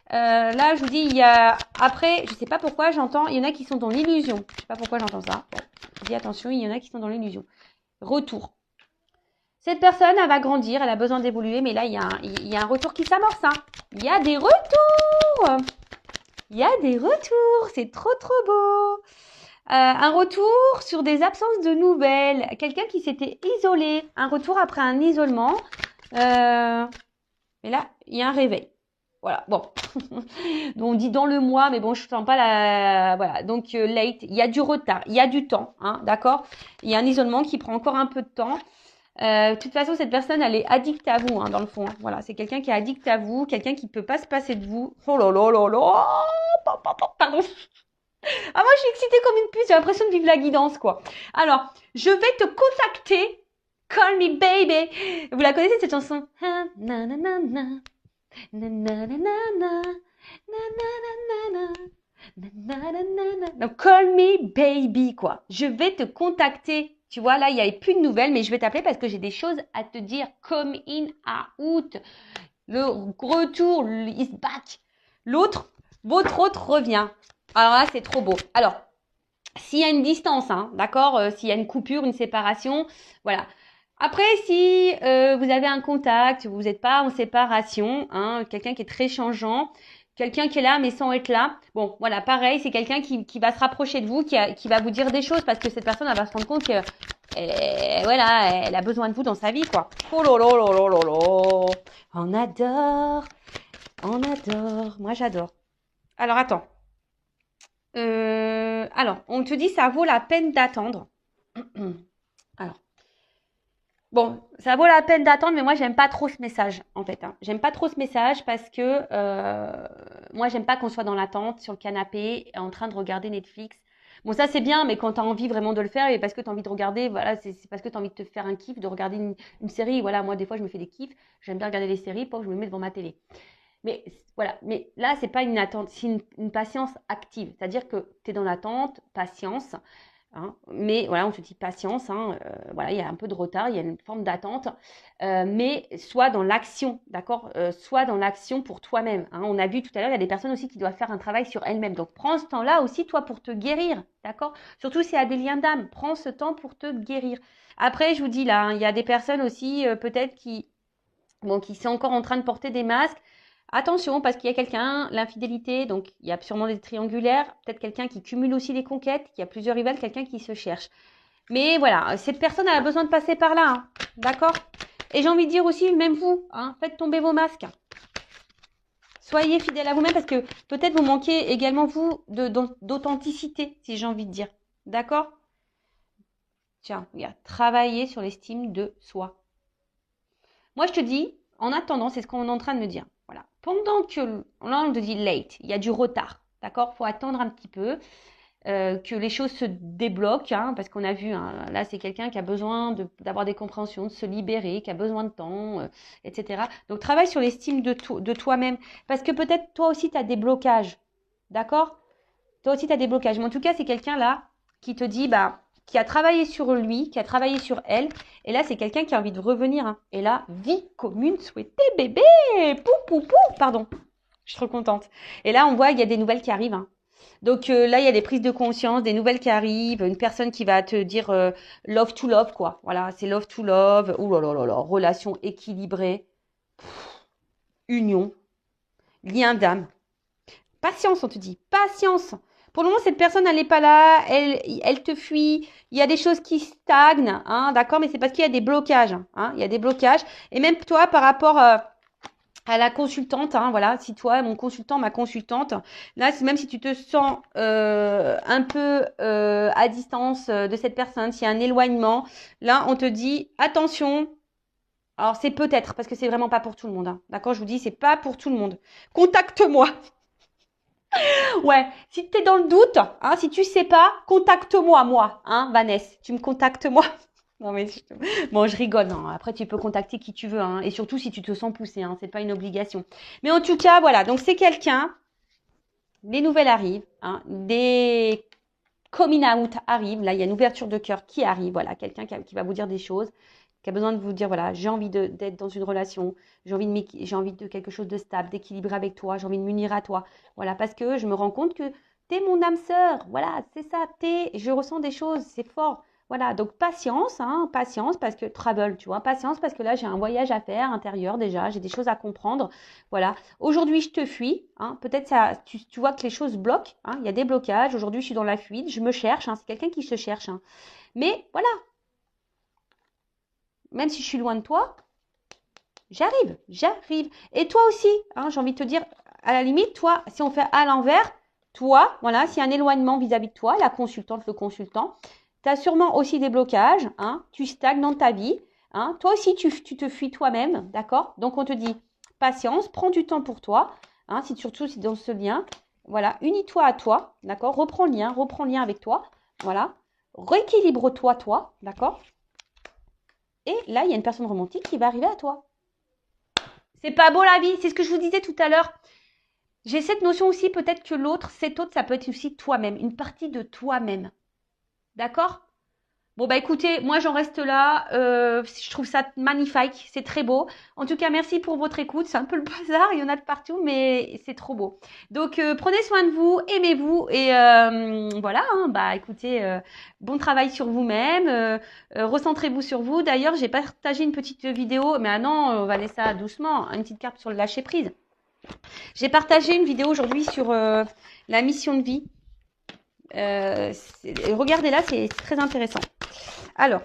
Là, je vous dis, il y a... Après, je ne sais pas pourquoi j'entends, il y en a qui sont dans l'illusion. Je ne sais pas pourquoi j'entends ça. Bon, je dis attention, il y en a qui sont dans l'illusion. Retour. Cette personne, elle va grandir, elle a besoin d'évoluer, mais là, il y a un retour qui s'amorce. Hein. Il y a des retours. Il y a des retours. C'est trop, trop beau. Un retour sur des absences de nouvelles. Quelqu'un qui s'était isolé. Un retour après un isolement. Mais là, il y a un réveil. Voilà, bon. Donc, on dit dans le mois, mais bon, je ne sens pas la... Voilà, donc late, il y a du retard, il y a du temps, hein, d'accord? Il y a un isolement qui prend encore un peu de temps. De toute façon, cette personne, elle est addicte à vous, hein, dans le fond. Hein. Voilà, c'est quelqu'un qui est addict à vous, quelqu'un qui ne peut pas se passer de vous. Oh là là là là. Pardon. Ah, moi, je suis excitée comme une puce, j'ai l'impression de vivre la guidance, quoi. Alors, je vais te contacter. Call me baby. Vous la connaissez, cette chanson? Donc, call me baby, quoi. Je vais te contacter. Tu vois, là, il n'y avait plus de nouvelles, mais je vais t'appeler parce que j'ai des choses à te dire. Come in, out. Le retour is back. L'autre, votre autre revient. Alors là, c'est trop beau. Alors, s'il y a une distance, hein, d'accord, s'il y a une coupure, une séparation, voilà. Après, si vous avez un contact, vous n'êtes pas en séparation, hein, quelqu'un qui est très changeant, quelqu'un qui est là mais sans être là, bon, voilà, pareil, c'est quelqu'un qui va se rapprocher de vous, qui va vous dire des choses parce que cette personne, elle va se rendre compte que, voilà, elle a besoin de vous dans sa vie, quoi. Oh là là là là là là. On adore, on adore. Moi, j'adore. Alors, attends. Alors, on te dit ça vaut la peine d'attendre. Alors, bon, ça vaut la peine d'attendre, mais moi, j'aime pas trop ce message, en fait. Hein. J'aime pas trop ce message parce que moi, j'aime pas qu'on soit dans l'attente, sur le canapé, en train de regarder Netflix. Bon, ça, c'est bien, mais quand tu as envie vraiment de le faire, et parce que tu as envie de regarder, voilà, c'est parce que tu as envie de te faire un kiff, de regarder une série. Voilà, moi, des fois, je me fais des kiffs. J'aime bien regarder les séries, pas que je me mets devant ma télé. Mais voilà, mais là, c'est pas une attente, c'est une patience active. C'est-à-dire que tu es dans l'attente, patience. Hein, mais voilà, on te dit patience. Hein, voilà, il y a un peu de retard, il y a une forme d'attente. Mais sois dans l'action, d'accord, sois dans l'action pour toi-même. Hein. On a vu tout à l'heure, il y a des personnes aussi qui doivent faire un travail sur elles-mêmes. Donc, prends ce temps-là aussi, toi, pour te guérir, d'accord. Surtout s'il y a des liens d'âme, prends ce temps pour te guérir. Après, je vous dis là, hein, il y a des personnes aussi, peut-être qui sont encore en train de porter des masques. Attention, parce qu'il y a quelqu'un, l'infidélité, donc il y a sûrement des triangulaires, peut-être quelqu'un qui cumule aussi les conquêtes, qui a plusieurs rivales, quelqu'un qui se cherche. Mais voilà, cette personne elle a besoin de passer par là, hein, d'accord. Et j'ai envie de dire aussi, même vous, hein, faites tomber vos masques. Soyez fidèles à vous-même parce que peut-être vous manquez également, vous, d'authenticité, si j'ai envie de dire. D'accord. Tiens, regarde, travaillez sur l'estime de soi. Moi, je te dis, en attendant, c'est ce qu'on est en train de me dire. Voilà. Pendant que, là, on te dit late, il y a du retard. D'accord. Il faut attendre un petit peu que les choses se débloquent. Hein, parce qu'on a vu, hein, là, c'est quelqu'un qui a besoin d'avoir des compréhensions, de se libérer, qui a besoin de temps, etc. Donc, travaille sur l'estime de toi-même. Parce que peut-être, toi aussi, tu as des blocages. D'accord. Toi aussi, tu as des blocages. Mais en tout cas, c'est quelqu'un là qui te dit, bah, qui a travaillé sur lui, qui a travaillé sur elle. Et là, c'est quelqu'un qui a envie de revenir. Hein. Et là, vie commune souhaitée, bébé. Pou, pou, pou. Pardon. Je suis trop contente. Et là, on voit qu'il y a des nouvelles qui arrivent. Hein. Donc là, il y a des prises de conscience, des nouvelles qui arrivent. Une personne qui va te dire love to love, quoi. Voilà, c'est love to love. Ouh là là là là. Relation équilibrée. Union. Lien d'âme. Patience, on te dit. Patience. Pour le moment, cette personne, elle n'est pas là, elle te fuit. Il y a des choses qui stagnent, hein, d'accord, mais c'est parce qu'il y a des blocages. Hein, il y a des blocages. Et même toi, par rapport à la consultante, hein, voilà, si toi, mon consultant, ma consultante, là, même si tu te sens un peu à distance de cette personne, s'il y a un éloignement, là, on te dit, attention. Alors, c'est peut-être, parce que c'est vraiment pas pour tout le monde. Hein, d'accord, je vous dis, c'est pas pour tout le monde. Contacte-moi. Ouais, si tu es dans le doute, hein, si tu sais pas, contacte-moi, moi, hein, Vanessa. Tu me contactes, moi. Non, mais bon, je rigole. Hein. Après, tu peux contacter qui tu veux, hein, et surtout si tu te sens poussé, hein, c'est pas une obligation. Mais en tout cas, voilà. Donc, c'est quelqu'un. Les nouvelles arrivent, hein, des coming out arrivent. Là, il y a une ouverture de cœur qui arrive. Voilà, quelqu'un qui va vous dire des choses, qui a besoin de vous dire, voilà, j'ai envie d'être dans une relation, j'ai envie de quelque chose de stable, d'équilibré avec toi, j'ai envie de m'unir à toi. Voilà, parce que je me rends compte que t'es mon âme sœur. Voilà, c'est ça, je ressens des choses, c'est fort. Voilà, donc patience, hein, patience parce que travel, tu vois, patience parce que là j'ai un voyage à faire intérieur déjà, j'ai des choses à comprendre. Voilà, aujourd'hui je te fuis, hein, peut-être ça, tu vois que les choses bloquent, hein, il y a des blocages. Aujourd'hui je suis dans la fuite, je me cherche, hein, c'est quelqu'un qui se cherche, hein. Mais voilà, même si je suis loin de toi, j'arrive, j'arrive. Et toi aussi, hein, j'ai envie de te dire, à la limite, toi, si on fait à l'envers, toi, voilà, s'il y a un éloignement vis-à-vis de toi, la consultante, le consultant, tu as sûrement aussi des blocages, hein, tu stagnes dans ta vie, hein, toi aussi, tu te fuis toi-même, d'accord? Donc, on te dit, patience, prends du temps pour toi, hein, surtout si dans ce lien, voilà, unis-toi à toi, d'accord? Reprends le lien avec toi, voilà, rééquilibre-toi, toi, d'accord? Et là, il y a une personne romantique qui va arriver à toi. C'est pas beau la vie, c'est ce que je vous disais tout à l'heure. J'ai cette notion aussi, peut-être que l'autre, cet autre, ça peut être aussi toi-même, une partie de toi-même. D'accord? Bon, bah écoutez, moi j'en reste là. Je trouve ça magnifique, c'est très beau. En tout cas, merci pour votre écoute. C'est un peu le bazar, il y en a de partout, mais c'est trop beau. Donc, prenez soin de vous, aimez-vous et voilà. Hein, bah écoutez, bon travail sur vous-même. Recentrez-vous sur vous. D'ailleurs, j'ai partagé une petite vidéo, mais ah non, on va laisser ça doucement. Une petite carte sur le lâcher prise. J'ai partagé une vidéo aujourd'hui sur la mission de vie. Regardez-là, c'est très intéressant. Alors,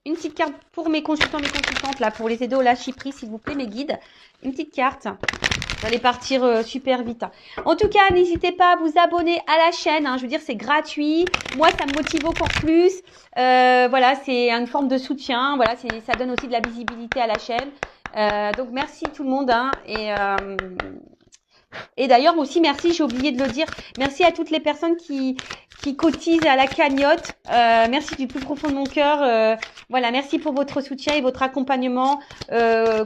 une petite carte pour mes consultants, mes consultantes, là, pour les aider au lâcher prise, s'il vous plaît, mes guides. Une petite carte. Vous allez partir super vite. En tout cas, n'hésitez pas à vous abonner à la chaîne. Hein. Je veux dire, c'est gratuit. Moi, ça me motive encore plus. Voilà, c'est une forme de soutien. Voilà, ça donne aussi de la visibilité à la chaîne. Donc, merci tout le monde. Hein, et d'ailleurs aussi, merci, j'ai oublié de le dire, merci à toutes les personnes qui cotisent à la cagnotte. Merci du plus profond de mon cœur. Voilà, merci pour votre soutien et votre accompagnement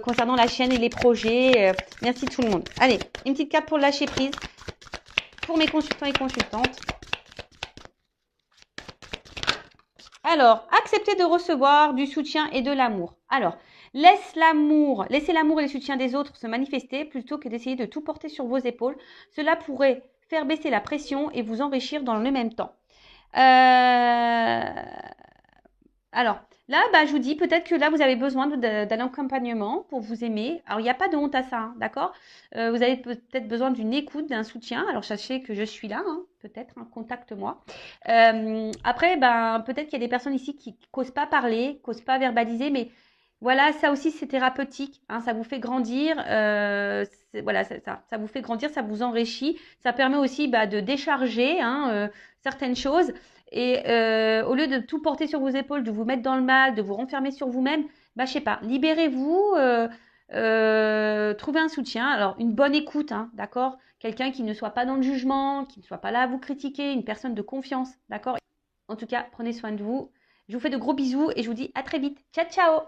concernant la chaîne et les projets. Merci tout le monde. Allez, une petite carte pour lâcher prise pour mes consultants et consultantes. Alors, accepter de recevoir du soutien et de l'amour. Alors, laissez l'amour et le soutien des autres se manifester plutôt que d'essayer de tout porter sur vos épaules. Cela pourrait faire baisser la pression et vous enrichir dans le même temps. Alors, là, bah, je vous dis, peut-être que là, vous avez besoin d'un accompagnement pour vous aimer. Alors, il n'y a pas de honte à ça, hein, d'accord? Vous avez peut-être besoin d'une écoute, d'un soutien. Alors, sachez que je suis là, hein, peut-être, hein, contacte-moi. Après, ben, peut-être qu'il y a des personnes ici qui n'osent pas parler, qui n'osent pas verbaliser, mais voilà, ça aussi, c'est thérapeutique, hein, ça vous fait grandir. Voilà, ça vous fait grandir, ça vous enrichit. Ça permet aussi bah, de décharger hein, certaines choses. Et au lieu de tout porter sur vos épaules, de vous mettre dans le mal, de vous renfermer sur vous-même, bah, je sais pas, libérez-vous, trouvez un soutien. Alors, une bonne écoute, hein, d'accord? Quelqu'un qui ne soit pas dans le jugement, qui ne soit pas là à vous critiquer, une personne de confiance, d'accord? En tout cas, prenez soin de vous. Je vous fais de gros bisous et je vous dis à très vite. Ciao, ciao!